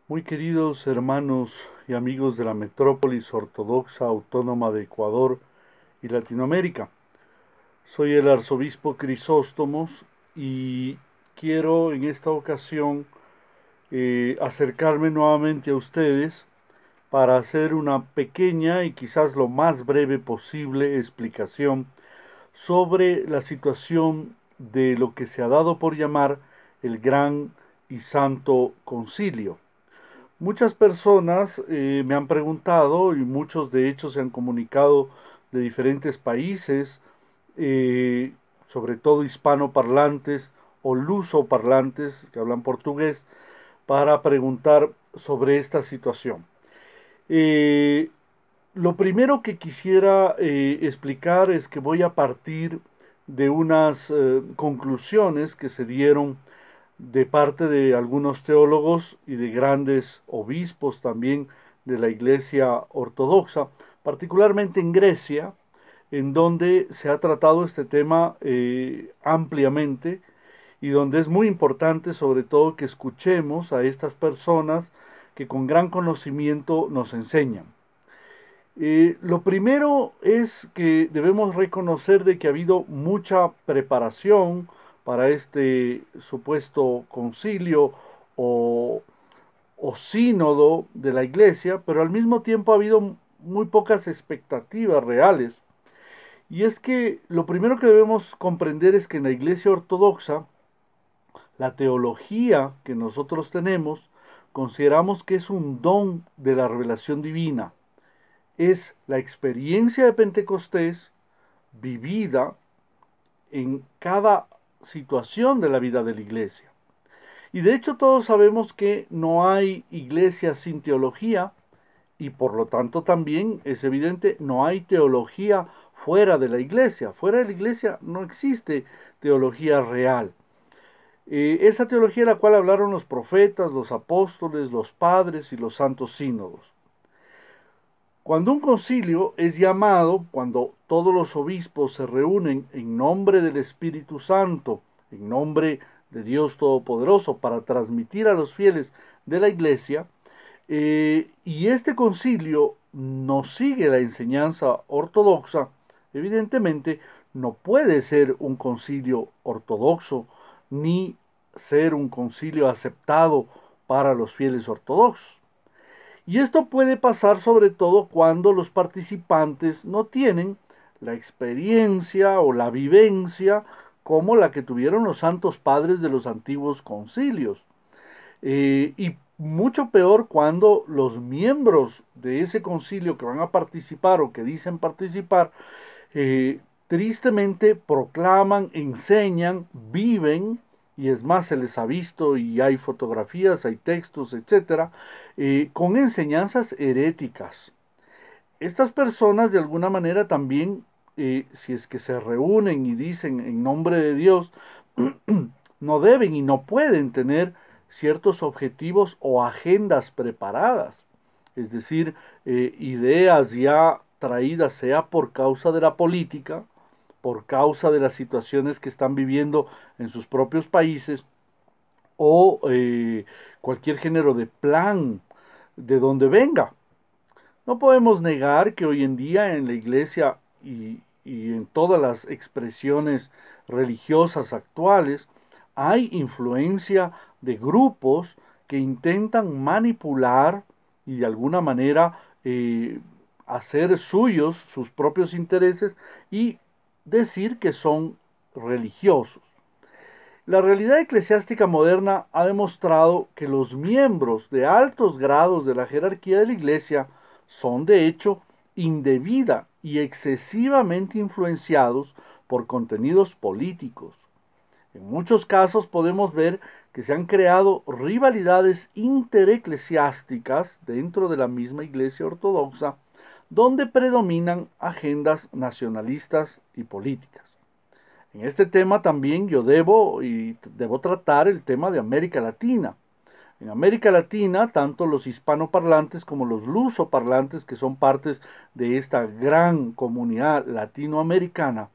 Muy queridos hermanos y amigos de la metrópolis ortodoxa autónoma de Ecuador y Latinoamérica, soy el arzobispo Crisóstomos y quiero en esta ocasión acercarme nuevamente a ustedes para hacer una pequeña y quizás lo más breve posible explicación sobre la situación de lo que se ha dado por llamar el Gran y Santo Concilio. Muchas personas me han preguntado y muchos de hecho se han comunicado de diferentes países, eh, sobre todo hispanoparlantes o lusoparlantes que hablan portugués, para preguntar sobre esta situación. Eh, lo primero que quisiera explicar es que voy a partir de unas conclusiones que se dieron de parte de algunos teólogos y de grandes obispos también de la Iglesia Ortodoxa, particularmente en Grecia, en donde se ha tratado este tema ampliamente y donde es muy importante sobre todo que escuchemos a estas personas que con gran conocimiento nos enseñan. Lo primero es que debemos reconocer de que ha habido mucha preparación para este supuesto concilio o, o sínodo de la iglesia, pero al mismo tiempo ha habido muy pocas expectativas reales. Y es que lo primero que debemos comprender es que en la iglesia ortodoxa, la teología que nosotros tenemos, consideramos que es un don de la revelación divina, es la experiencia de Pentecostés vivida en cada situación de la vida de la iglesia. Y de hecho todos sabemos que no hay iglesia sin teología y por lo tanto también es evidente no hay teología fuera de la iglesia. Fuera de la iglesia no existe teología real. Esa teología de la cual hablaron los profetas, los apóstoles, los padres y los santos sínodos. Cuando un concilio es llamado, cuando todos los obispos se reúnen en nombre del Espíritu Santo, en nombre de Dios Todopoderoso, para transmitir a los fieles de la Iglesia, y este concilio no sigue la enseñanza ortodoxa, evidentemente no puede ser un concilio ortodoxo, ni ser un concilio aceptado para los fieles ortodoxos. Y esto puede pasar sobre todo cuando los participantes no tienen la experiencia o la vivencia como la que tuvieron los santos padres de los antiguos concilios. Y mucho peor cuando los miembros de ese concilio que van a participar o que dicen participar, tristemente proclaman, enseñan, viven, y es más, se les ha visto y hay fotografías, hay textos, etcétera, con enseñanzas heréticas. Estas personas de alguna manera también, si es que se reúnen y dicen en nombre de Dios, no deben y no pueden tener ciertos objetivos o agendas preparadas, es decir, ideas ya traídas sea por causa de la política, por causa de las situaciones que están viviendo en sus propios países o cualquier género de plan de donde venga. No podemos negar que hoy en día en la iglesia y en todas las expresiones religiosas actuales hay influencia de grupos que intentan manipular y de alguna manera hacer suyos sus propios intereses y decir que son religiosos. La realidad eclesiástica moderna ha demostrado que los miembros de altos grados de la jerarquía de la Iglesia son de hecho indebida y excesivamente influenciados por contenidos políticos. En muchos casos podemos ver que se han creado rivalidades intereclesiásticas dentro de la misma Iglesia ortodoxa, donde predominan agendas nacionalistas y políticas. En este tema también yo debo tratar el tema de América Latina. En América Latina, tanto los hispanoparlantes como los lusoparlantes, que son partes de esta gran comunidad latinoamericana,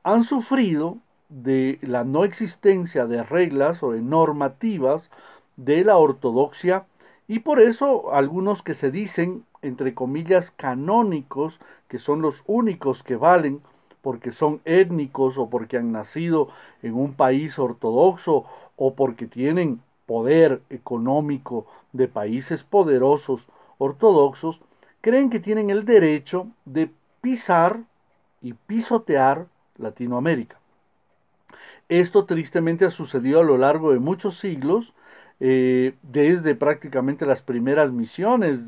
han sufrido de la no existencia de reglas o de normativas de la ortodoxia Y por eso algunos que se dicen, entre comillas, canónicos, que son los únicos que valen, porque son étnicos o porque han nacido en un país ortodoxo o porque tienen poder económico de países poderosos ortodoxos, creen que tienen el derecho de pisar y pisotear Latinoamérica. Esto tristemente ha sucedido a lo largo de muchos siglos, desde prácticamente las primeras misiones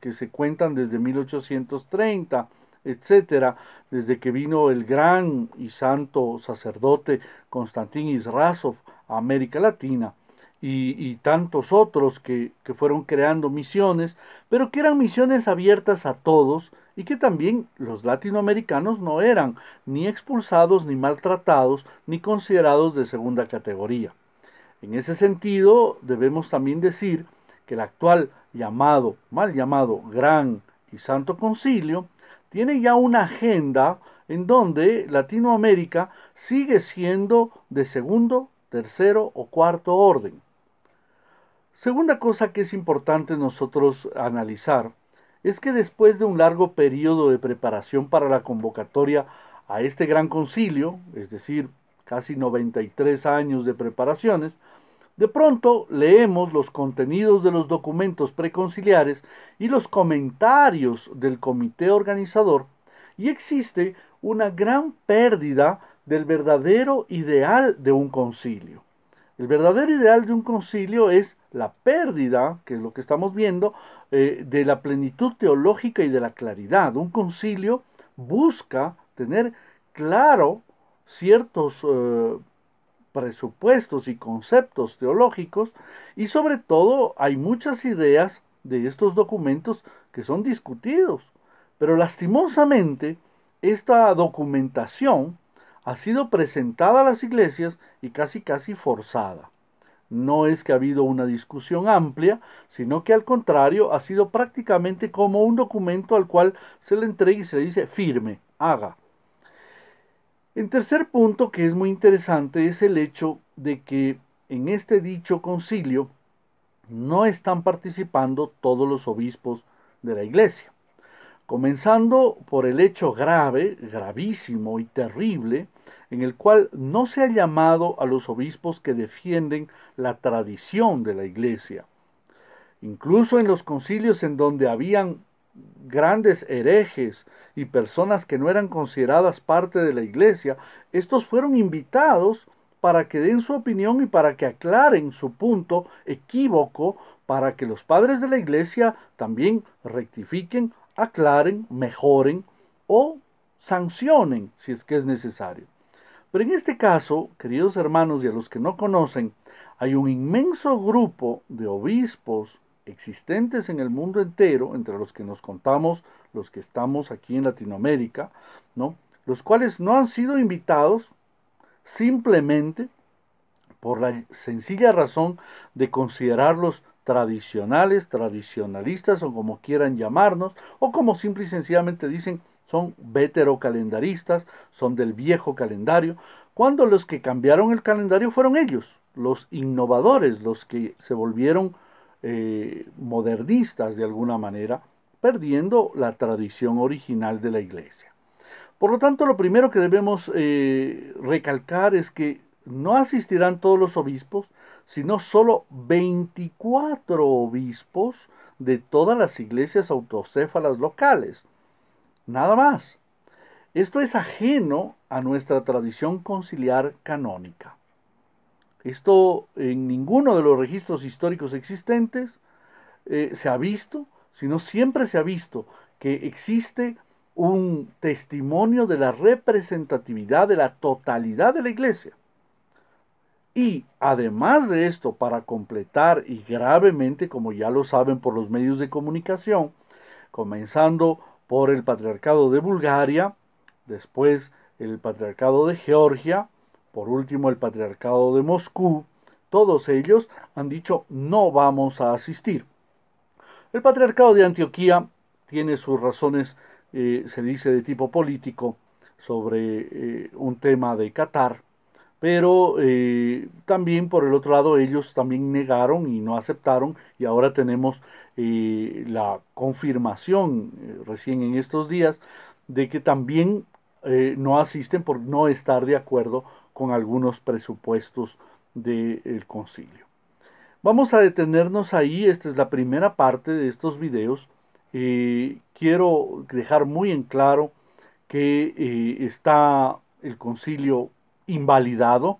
que se cuentan desde 1830, etcétera, desde que vino el gran y santo sacerdote Konstantin Israzov a América Latina y tantos otros que fueron creando misiones, pero que eran misiones abiertas a todos y que también los latinoamericanos no eran ni expulsados, ni maltratados, ni considerados de segunda categoría. En ese sentido, debemos también decir que el actual llamado, mal llamado Gran y Santo Concilio, tiene ya una agenda en donde Latinoamérica sigue siendo de segundo, tercero o cuarto orden. Segunda cosa que es importante nosotros analizar es que después de un largo periodo de preparación para la convocatoria a este gran concilio, es decir, casi 93 años de preparaciones, de pronto leemos los contenidos de los documentos preconciliares y los comentarios del comité organizador y existe una gran pérdida del verdadero ideal de un concilio. El verdadero ideal de un concilio es la pérdida, que es lo que estamos viendo, de la plenitud teológica y de la claridad. Un concilio busca tener claro ciertos presupuestos y conceptos teológicos y sobre todo hay muchas ideas de estos documentos que son discutidos. Pero lastimosamente esta documentación ha sido presentada a las iglesias y casi forzada. No es que ha habido una discusión amplia, sino que al contrario ha sido prácticamente como un documento al cual se le entrega y se le dice firme, haga. En tercer punto, que es muy interesante, es el hecho de que en este dicho concilio no están participando todos los obispos de la iglesia. Comenzando por el hecho grave, gravísimo y terrible, en el cual no se ha llamado a los obispos que defienden la tradición de la iglesia. Incluso en los concilios en donde habían grandes herejes y personas que no eran consideradas parte de la iglesia, estos fueron invitados para que den su opinión y para que aclaren su punto equívoco, para que los padres de la iglesia también rectifiquen, aclaren, mejoren o sancionen si es que es necesario. Pero en este caso, queridos hermanos y a los que no conocen, hay un inmenso grupo de obispos existentes en el mundo entero, entre los que nos contamos los que estamos aquí en Latinoamérica, ¿no? Los cuales no han sido invitados simplemente por la sencilla razón de considerarlos tradicionales, tradicionalistas o como quieran llamarnos, o como simple y sencillamente dicen son veterocalendaristas, son del viejo calendario, cuando los que cambiaron el calendario fueron ellos, los innovadores, los que se volvieron modernistas de alguna manera, perdiendo la tradición original de la iglesia. Por lo tanto, lo primero que debemos recalcar es que no asistirán todos los obispos, sino solo 24 obispos de todas las iglesias autocéfalas locales. Nada más. Esto es ajeno a nuestra tradición conciliar canónica. Esto en ninguno de los registros históricos existentes se ha visto, sino siempre se ha visto que existe un testimonio de la representatividad de la totalidad de la iglesia. Y además de esto, para completar y gravemente, como ya lo saben por los medios de comunicación, comenzando por el Patriarcado de Bulgaria, después el Patriarcado de Georgia, por último el Patriarcado de Moscú, todos ellos han dicho no vamos a asistir. El Patriarcado de Antioquía tiene sus razones, se dice, de tipo político sobre un tema de Qatar, Pero también por el otro lado ellos también negaron y no aceptaron, y ahora tenemos la confirmación recién en estos días de que también no asisten por no estar de acuerdo con algunos presupuestos del concilio. Vamos a detenernos ahí. Esta es la primera parte de estos videos. Quiero dejar muy en claro que está el concilio invalidado,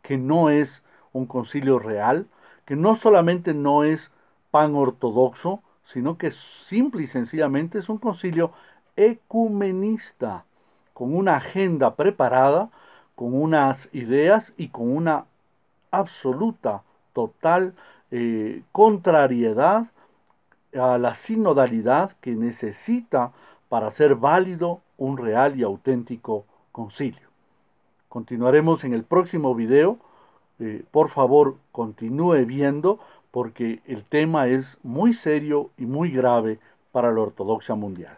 que no es un concilio real, que no solamente no es pan ortodoxo, sino que simple y sencillamente es un concilio ecumenista, con una agenda preparada, con unas ideas y con una absoluta, total contrariedad a la sinodalidad que necesita para ser válido un real y auténtico concilio. Continuaremos en el próximo video. Por favor, continúe viendo porque el tema es muy serio y muy grave para la ortodoxia mundial.